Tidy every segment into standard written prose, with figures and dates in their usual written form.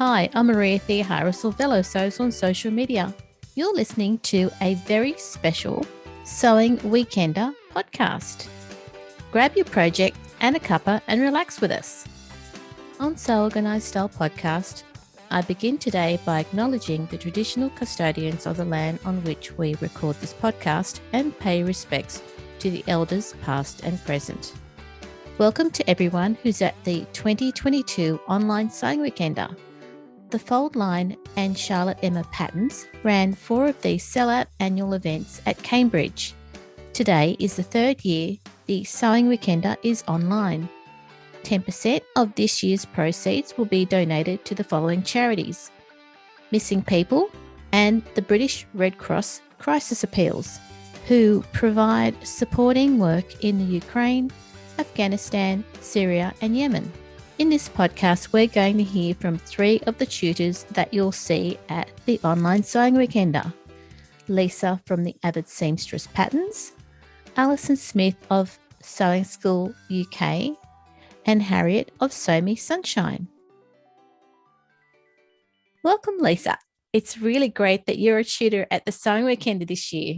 Hi, I'm Maria Theoharis or Velo Sews on social media. You're listening to a very special Sewing Weekender podcast. Grab your project and a cuppa and relax with us. On Sew Organised Style podcast, I begin today by acknowledging the traditional custodians of the land on which we record this podcast and pay respects to the elders past and present. Welcome to everyone who's at the 2022 Online Sewing Weekender. The Fold Line and Charlotte Emma Patterns ran 4 of these sellout annual events at Cambridge. Today is the third year the Sewing Weekender is online. 10% of this year's proceeds will be donated to the following charities: Missing People and the British Red Cross Crisis Appeals, who provide supporting work in the Ukraine, Afghanistan, Syria and Yemen. In this podcast, we're going to hear from 3 of the tutors that you'll see at the Online Sewing Weekender. Lisa from the Avid Seamstress Patterns, Alison Smith of Sewing School UK, and Harriet of Sew Me Sunshine. Welcome, Lisa. It's really great that you're a tutor at the Sewing Weekender this year.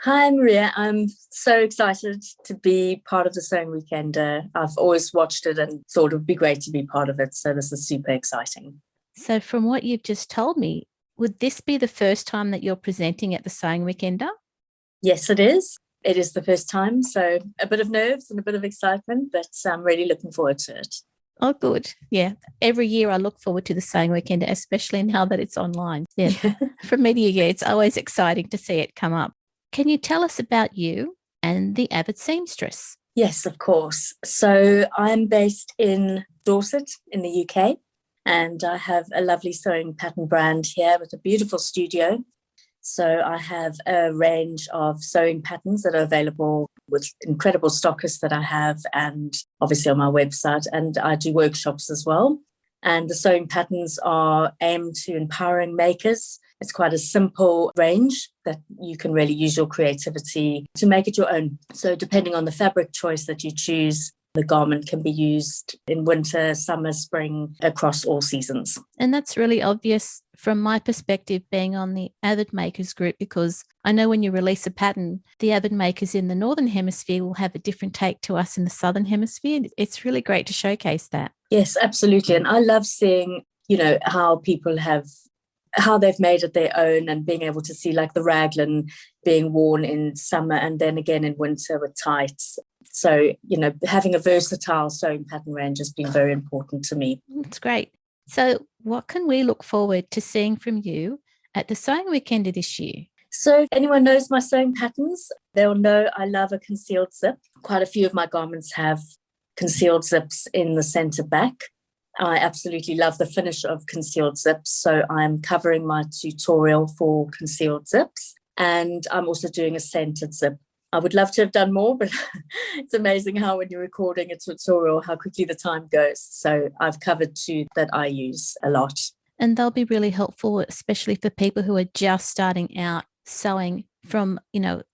Hi, Maria. I'm so excited to be part of the Sewing Weekender. I've always watched it and thought it would be great to be part of it. So this is super exciting. So from what you've just told me, would this be the first time that you're presenting at the Sewing Weekender? Yes, it is. It is the first time. So a bit of nerves and a bit of excitement, but I'm really looking forward to it. Oh, good. Yeah. Every year I look forward to the Sewing Weekender, especially now that it's online. Yeah. From media, it's always exciting to see it come up. Can you tell us about you and the Avid Seamstress? Yes, of course. So I'm based in Dorset in the UK, and I have a lovely sewing pattern brand here with a beautiful studio. So I have a range of sewing patterns that are available with incredible stockists that I have, and obviously on my website, and I do workshops as well. And the sewing patterns are aimed to empowering makers. It's quite a simple range that you can really use your creativity to make it your own. So depending on the fabric choice that you choose, the garment can be used in winter, summer, spring, across all seasons. And that's really obvious from my perspective being on the Avid Makers group, because I know when you release a pattern, the Avid Makers in the Northern Hemisphere will have a different take to us in the Southern Hemisphere. It's really great to showcase that. Yes, absolutely. And I love seeing, how people how they've made it their own, and being able to see like the raglan being worn in summer and then again in winter with tights. So, having a versatile sewing pattern range has been very important to me. That's great. So what can we look forward to seeing from you at the Sewing Weekender this year? So if anyone knows my sewing patterns, they'll know I love a concealed zip. Quite a few of my garments have concealed zips in the centre back. I absolutely love the finish of concealed zips. So I'm covering my tutorial for concealed zips, and I'm also doing a centered zip. I would love to have done more, but it's amazing how when you're recording a tutorial, how quickly the time goes. So I've covered 2 that I use a lot. And they'll be really helpful, especially for people who are just starting out sewing from,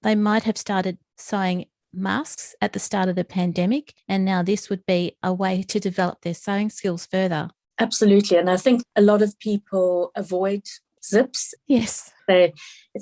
they might have started sewing masks at the start of the pandemic, and now this would be a way to develop their sewing skills further. Absolutely. And I think a lot of people avoid zips. Yes. They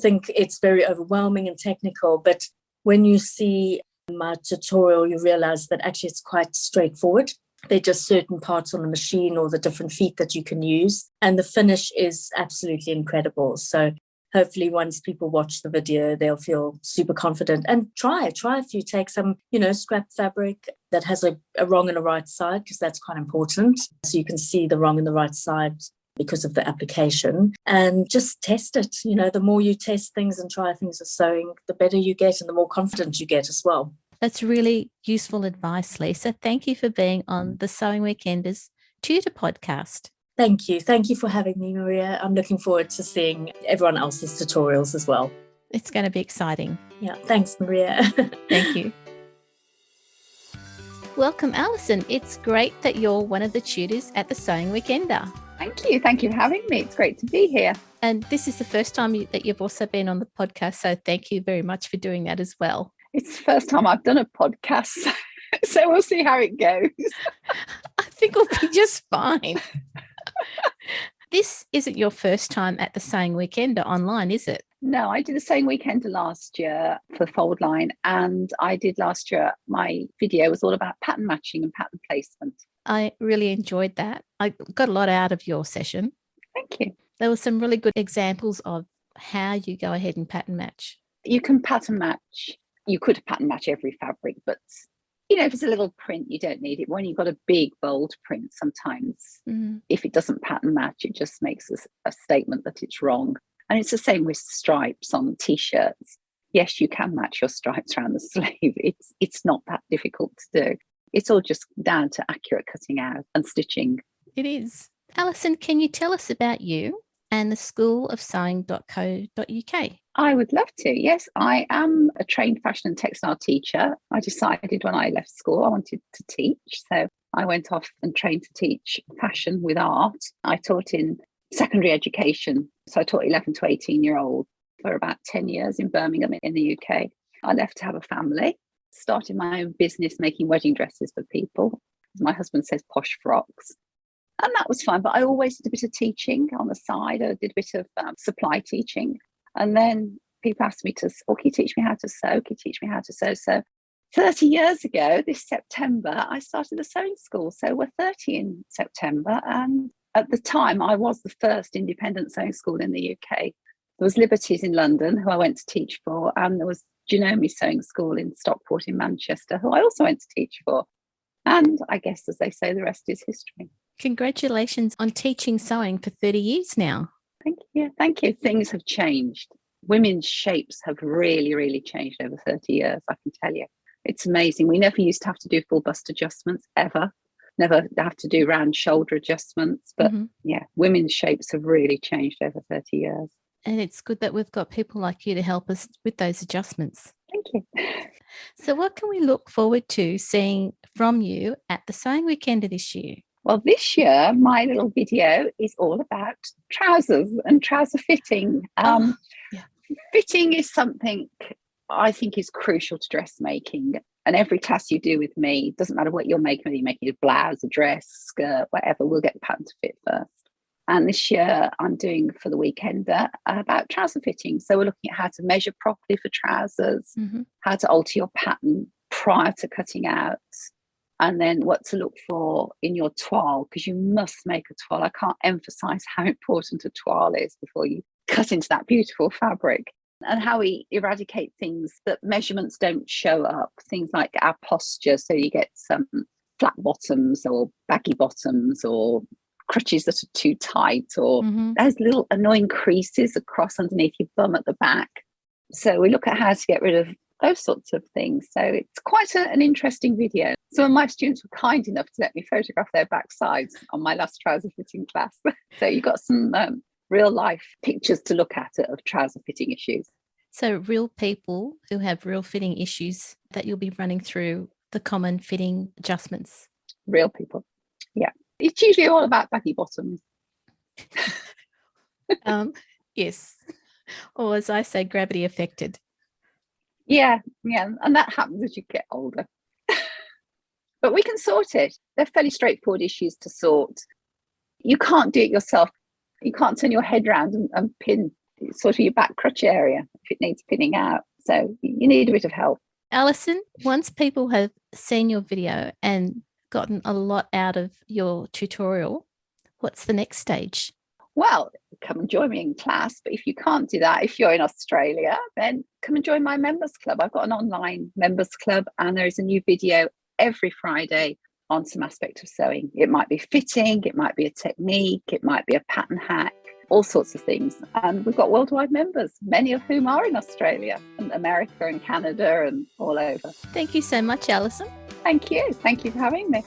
think it's very overwhelming and technical, but when you see my tutorial, you realize that actually it's quite straightforward. They're just certain parts on the machine or the different feet that you can use, and the finish is absolutely incredible. So hopefully once people watch the video, they'll feel super confident, and try if you take some, scrap fabric that has a wrong and a right side, because that's quite important. So you can see the wrong and the right side because of the application, and just test it. The more you test things and try things with sewing, the better you get and the more confident you get as well. That's really useful advice, Lisa. Thank you for being on the Sewing Weekender's Tutor podcast. Thank you. Thank you for having me, Maria. I'm looking forward to seeing everyone else's tutorials as well. It's going to be exciting. Yeah, thanks, Maria. Thank you. Welcome, Alison. It's great that you're one of the tutors at the Sewing Weekender. Thank you. Thank you for having me. It's great to be here. And this is the first time that you've also been on the podcast, so thank you very much for doing that as well. It's the first time I've done a podcast, so we'll see how it goes. I think we'll be just fine. This isn't your first time at the Sewing Weekender online, is it? No, I did the same weekend last year for Fold Line, and I did last year, my video was all about pattern matching and pattern placement. I really enjoyed that. I got a lot out of your session. Thank you. There were some really good examples of how you go ahead and pattern match. You can pattern match. You could pattern match every fabric, but if it's a little print, you don't need it. When you've got a big, bold print, sometimes if it doesn't pattern match, it just makes a statement that it's wrong. And it's the same with stripes on T-shirts. Yes, you can match your stripes around the sleeve. It's not that difficult to do. It's all just down to accurate cutting out and stitching. It is. Alison, can you tell us about you and the schoolofsewing.co.uk? I would love to. Yes, I am a trained fashion and textile teacher. I decided when I left school I wanted to teach. So I went off and trained to teach fashion with art. I taught in secondary education. So I taught 11 to 18-year-olds for about 10 years in Birmingham in the UK. I left to have a family, started my own business making wedding dresses for people. My husband says posh frocks. And that was fun. But I always did a bit of teaching on the side. I did a bit of supply teaching. And then people asked me can you teach me how to sew? Can you teach me how to sew? So 30 years ago, this September, I started a sewing school. So we're 30 in September. And at the time, I was the first independent sewing school in the UK. There was Liberties in London, who I went to teach for. And there was Genome Sewing School in Stockport in Manchester, who I also went to teach for. And I guess, as they say, the rest is history. Congratulations on teaching sewing for 30 years now. Thank you. Things have changed. Women's shapes have really, really changed over 30 years, I can tell you. It's amazing. We never used to have to do full bust adjustments, ever. Never have to do round shoulder adjustments. But women's shapes have really changed over 30 years. And it's good that we've got people like you to help us with those adjustments. Thank you. So what can we look forward to seeing from you at the Sewing Weekender this year? Well, this year, my little video is all about trousers and trouser fitting. Fitting is something I think is crucial to dressmaking. And every class you do with me, doesn't matter what you're making, whether you're making a blouse, a dress, skirt, whatever, we'll get the pattern to fit first. And this year I'm doing for the weekender about trouser fitting. So we're looking at how to measure properly for trousers, how to alter your pattern prior to cutting out, and then what to look for in your toile, because you must make a toile. I can't emphasize how important a toile is before you cut into that beautiful fabric, and how we eradicate things that measurements don't show up, things like our posture. So you get some flat bottoms or baggy bottoms or crutches that are too tight, or those little annoying creases across underneath your bum at the back. So we look at how to get rid of those sorts of things. So it's quite an interesting video. Some of my students were kind enough to let me photograph their backsides on my last trouser fitting class. So you've got some real life pictures to look at of trouser fitting issues. So real people who have real fitting issues that you'll be running through the common fitting adjustments. Real people. Yeah. It's usually all about baggy bottoms. Yes. Or as I say, gravity affected. Yeah. And that happens as you get older. But we can sort it. They're fairly straightforward issues to sort. You can't do it yourself. You can't turn your head around and pin sort of your back crutch area if it needs pinning out. So you need a bit of help. Alison, once people have seen your video and gotten a lot out of your tutorial, what's the next stage? Well, come and join me in class. But if you can't do that, if you're in Australia, then come and join my members club. I've got an online members club, and there is a new video every Friday on some aspect of sewing. It might be fitting, it might be a technique, it might be a pattern hack, all sorts of things. And we've got worldwide members, many of whom are in Australia and America and Canada and all over. Thank you so much, Alison. Thank you. Thank you for having me.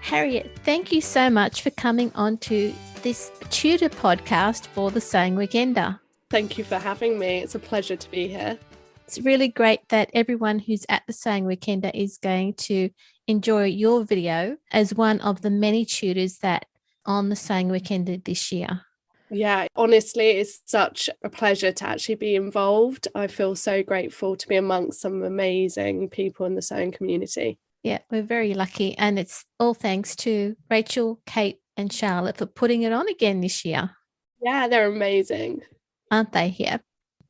Harriet, thank you so much for coming on to this tutor podcast for the Sewing Weekender. Thank you for having me. It's a pleasure to be here. It's really great that everyone who's at the Sewing Weekender is going to enjoy your video as one of the many tutors that on the Sewing Weekender this year. Yeah, honestly, it's such a pleasure to actually be involved. I feel so grateful to be amongst some amazing people in the sewing community. Yeah, we're very lucky. And it's all thanks to Rachel, Kate and Charlotte for putting it on again this year. Yeah, they're amazing. Aren't they? Yeah.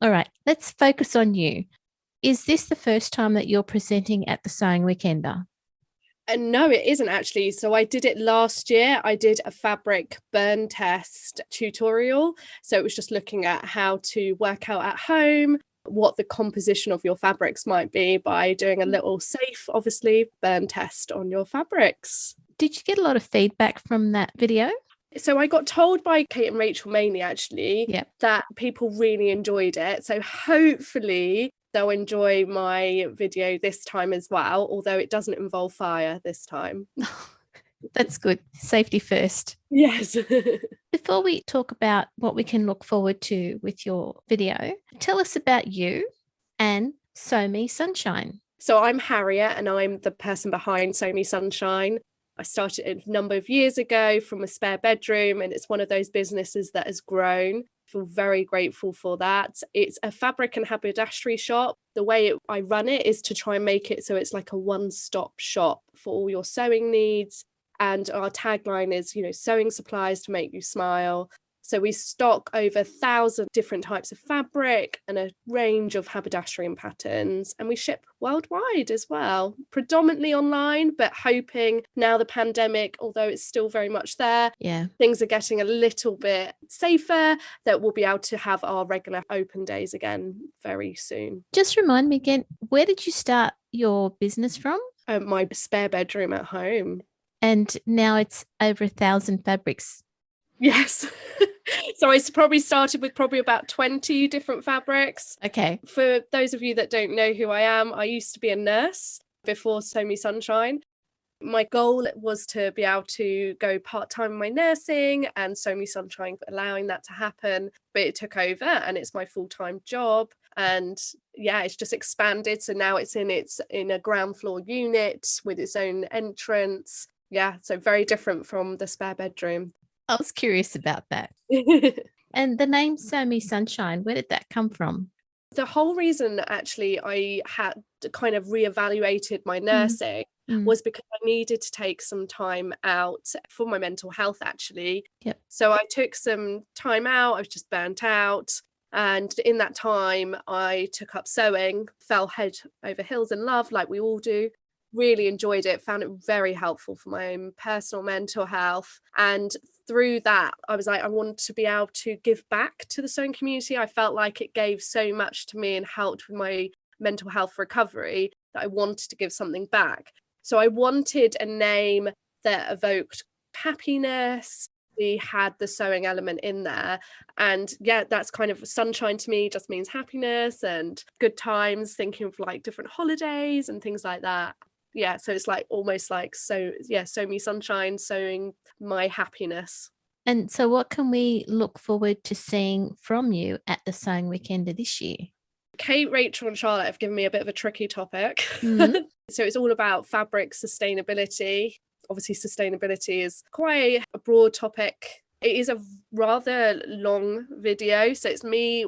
All right, let's focus on you. Is this the first time that you're presenting at the Sewing Weekender? And no, it isn't actually. So I did it last year. I did a fabric burn test tutorial. So it was just looking at how to work out at home what the composition of your fabrics might be by doing a little safe, obviously, burn test on your fabrics. Did you get a lot of feedback from that video? So I got told by Kate and Rachel mainly, actually, that people really enjoyed it. So hopefully they'll enjoy my video this time as well, although it doesn't involve fire this time. That's good. Safety first. Yes. Before we talk about what we can look forward to with your video, tell us about you and Sew Me Sunshine. So I'm Harriet and I'm the person behind Sew Me Sunshine. I started it a number of years ago from a spare bedroom, and it's one of those businesses that has grown. I feel very grateful for that. It's a fabric and haberdashery shop. The way I run it is to try and make it so it's like a one-stop shop for all your sewing needs. And our tagline is, sewing supplies to make you smile. So we stock over 1,000 different types of fabric and a range of haberdashery and patterns. And we ship worldwide as well, predominantly online, but hoping now the pandemic, although it's still very much there, things are getting a little bit safer, that we'll be able to have our regular open days again very soon. Just remind me again, where did you start your business from? My spare bedroom at home. And now it's over 1,000 fabrics. Yes. So I probably started with about 20 different fabrics. Okay. For those of you that don't know who I am, I used to be a nurse before Sew Me Sunshine. My goal was to be able to go part-time in my nursing, and Sew Me Sunshine allowing that to happen. But it took over and it's my full-time job. And it's just expanded. So now it's in a ground floor unit with its own entrance. Yeah, so very different from the spare bedroom. I was curious about that. And the name Sew Me Sunshine, where did that come from? The whole reason actually I had kind of reevaluated my nursing was because I needed to take some time out for my mental health, actually. Yep. So I took some time out. I was just burnt out. And in that time, I took up sewing, fell head over heels in love, like we all do. Really enjoyed it, found it very helpful for my own personal mental health. And through that, I was like, I wanted to be able to give back to the sewing community. I felt like it gave so much to me and helped with my mental health recovery that I wanted to give something back. So I wanted a name that evoked happiness. We had the sewing element in there, and that's kind of sunshine to me, just means happiness and good times, thinking of like different holidays and things like that. So it's like almost like Sew Me Sunshine, sewing my happiness. And so what can we look forward to seeing from you at the Sewing Weekender this year? Kate, Rachel and Charlotte have given me a bit of a tricky topic. So it's all about fabric sustainability. Obviously, sustainability is quite a broad topic. It is a rather long video. So it's me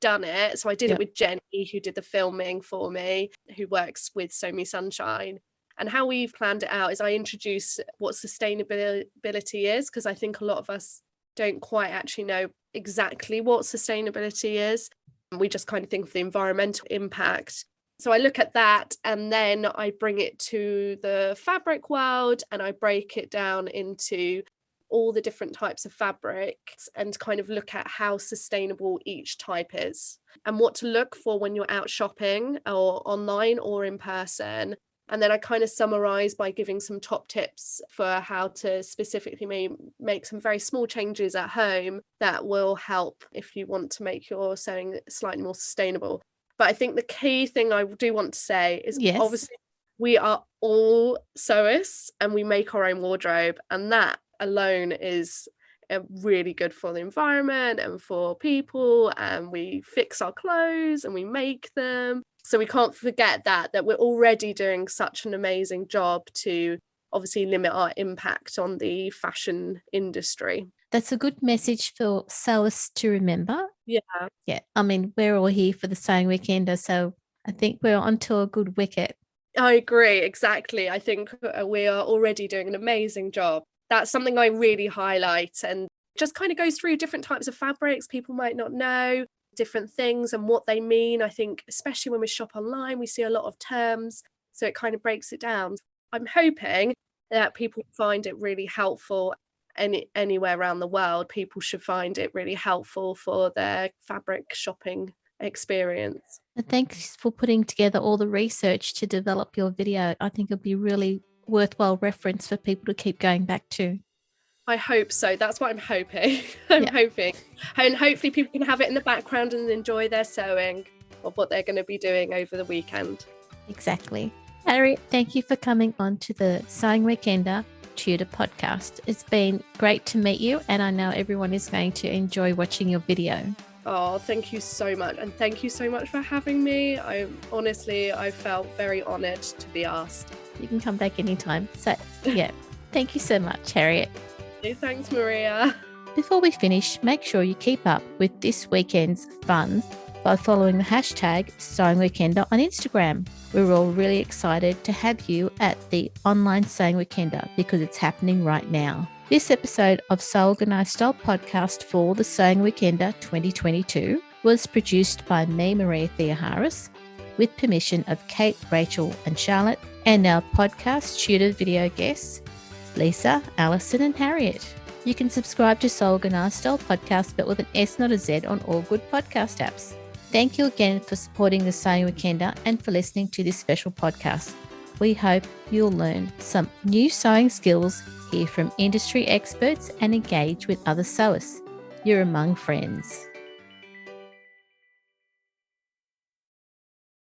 done it. So I did it with Jenny, who did the filming for me, who works with Sew Me Sunshine. And how we've planned it out is I introduce what sustainability is, because I think a lot of us don't quite actually know exactly what sustainability is. We just kind of think of the environmental impact. So I look at that, and then I bring it to the fabric world and I break it down into all the different types of fabrics and kind of look at how sustainable each type is and what to look for when you're out shopping or online or in person. And then I kind of summarize by giving some top tips for how to specifically make some very small changes at home that will help if you want to make your sewing slightly more sustainable. But I think the key thing I do want to say is obviously we are all sewists and we make our own wardrobe, and that alone is really good for the environment and for people, and we fix our clothes and we make them. So we can't forget that we're already doing such an amazing job to obviously limit our impact on the fashion industry. That's a good message for sewists to remember. Yeah. I mean, we're all here for the Sewing Weekender, so I think we're onto a good wicket. I agree, exactly. I think we are already doing an amazing job. that's something I really highlight, and just kind of goes through different types of fabrics people might not know, different things and what they mean. I think especially when we shop online, we see a lot of terms, so it kind of breaks it down. I'm hoping that people find it really helpful, and anywhere around the world, people should find it really helpful for their fabric shopping experience. And thanks for putting together all the research to develop your video. I think it'll be really worthwhile reference for people to keep going back to. I hope so. That's what I'm hoping. I'm hoping. And hopefully people can have it in the background and enjoy their sewing of what they're going to be doing over the weekend. Exactly. Harriet, thank you for coming on to the Sewing Weekender Tutor podcast. It's been great to meet you, and I know everyone is going to enjoy watching your video. Oh, thank you so much. And thank you so much for having me. I felt very honoured to be asked. You can come back anytime. So, yeah, thank you so much, Harriet. Thanks, Maria. Before we finish, make sure you keep up with this weekend's fun by following the hashtag Sewing Weekender on Instagram. We're all really excited to have you at the online Sewing Weekender because it's happening right now. This episode of Sew Organised Style podcast for the Sewing Weekender 2022 was produced by me, Maria Theoharis, with permission of Kate, Rachel and Charlotte, and our podcast tutor video guests, Lisa, Alison and Harriet. You can subscribe to Sew Organised Style podcast, but with an S, not a Z, on all good podcast apps. Thank you again for supporting the Sewing Weekender and for listening to this special podcast. We hope you'll learn some new sewing skills, hear from industry experts and engage with other sewers. You're among friends.